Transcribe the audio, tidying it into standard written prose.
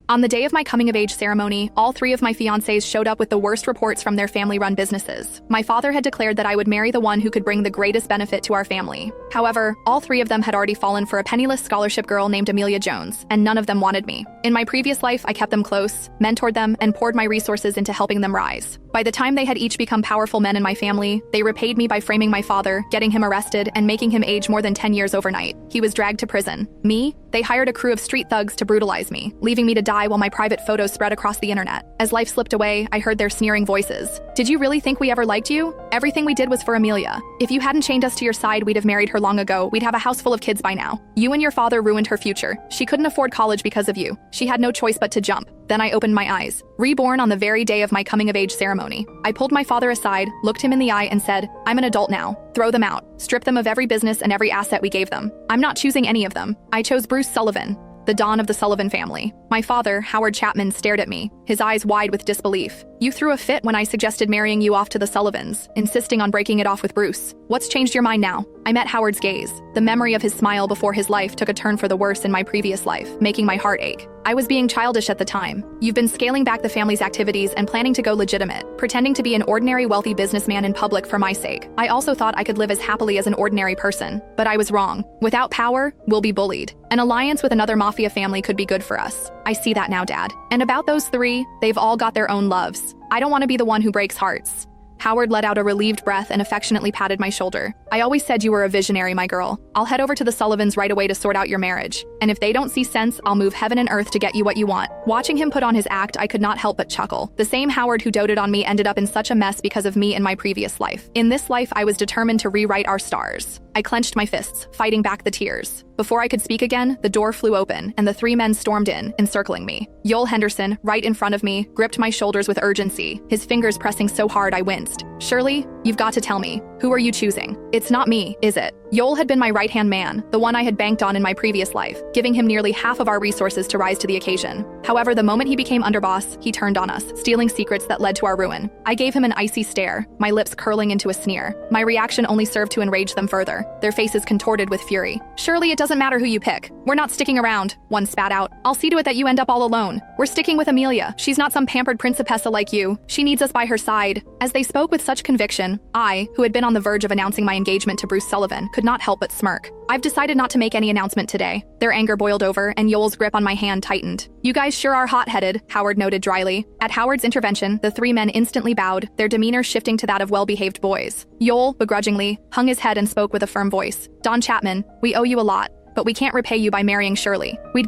On the day of my coming-of-age ceremony, all three of my fiancés showed up with the worst reports from their family-run businesses. My father had declared that I would marry the one who could bring the greatest benefit to our family. However, all three of them had already fallen for a penniless scholarship girl named Amelia Jones, and none of them wanted me. In my previous life, I kept them close, mentored them, and poured my resources into helping them rise. By the time they had each become powerful men in my family, they repaid me by framing my father, getting him arrested, and making him age more than 10 years overnight. He was dragged to prison. Me? They hired a crew of street thugs to brutalize me, leaving me to die while my private photos spread across the internet. As life slipped away, I heard their sneering voices. Did you really think we ever liked you? Everything we did was for Amelia. If you hadn't chained us to your side, we'd have married her long ago. We'd have a house full of kids by now. You and your father ruined her future. She couldn't afford college because of you. She had no choice but to jump. Then I opened my eyes. Reborn on the very day of my coming-of-age ceremony. I pulled my father aside, looked him in the eye, and said, "I'm an adult now. Throw them out. Strip them of every business and every asset we gave them. I'm not choosing any of them. I chose Bruce Sullivan, the Don of the Sullivan family." My father, Howard Chapman, stared at me, his eyes wide with disbelief. "You threw a fit when I suggested marrying you off to the Sullivans, insisting on breaking it off with Bruce. What's changed your mind now?" I met Howard's gaze. The memory of his smile before his life took a turn for the worse in my previous life, making my heart ache. I was being childish at the time. You've been scaling back the family's activities and planning to go legitimate, pretending to be an ordinary wealthy businessman in public for my sake. I also thought I could live as happily as an ordinary person, but I was wrong. Without power, we'll be bullied. An alliance with another mafia family could be good for us. I see that now, Dad. And about those three, they've all got their own loves. I don't want to be the one who breaks hearts. Howard let out a relieved breath and affectionately patted my shoulder. "I always said you were a visionary, my girl. I'll head over to the Sullivans right away to sort out your marriage. And if they don't see sense, I'll move heaven and earth to get you what you want." Watching him put on his act, I could not help but chuckle. The same Howard who doted on me ended up in such a mess because of me in my previous life. In this life, I was determined to rewrite our stars. I clenched my fists, fighting back the tears. Before I could speak again, the door flew open, and the three men stormed in, encircling me. Yoel Henderson, right in front of me, gripped my shoulders with urgency, his fingers pressing so hard I winced. "Shirley, you've got to tell me. Who are you choosing? It's not me, is it?" Yoel had been my right-hand man, the one I had banked on in my previous life, giving him nearly half of our resources to rise to the occasion. However, the moment he became underboss, he turned on us, stealing secrets that led to our ruin. I gave him an icy stare, my lips curling into a sneer. My reaction only served to enrage them further, their faces contorted with fury. "Surely it doesn't matter who you pick. We're not sticking around," one spat out. "I'll see to it that you end up all alone. We're sticking with Amelia. She's not some pampered principessa like you. She needs us by her side." As they spoke with such conviction, I, who had been on the verge of announcing my engagement to Bruce Sullivan, could not help but smirk. "I've decided not to make any announcement today." Their anger boiled over, and Yoel's grip on my hand tightened. "You guys sure are hot-headed," Howard noted dryly. At Howard's intervention, the three men instantly bowed, their demeanor shifting to that of well-behaved boys. Yoel, begrudgingly, hung his head and spoke with a firm voice. "Don Chapman, we owe you a lot, but we can't repay you by marrying Shirley. We'd give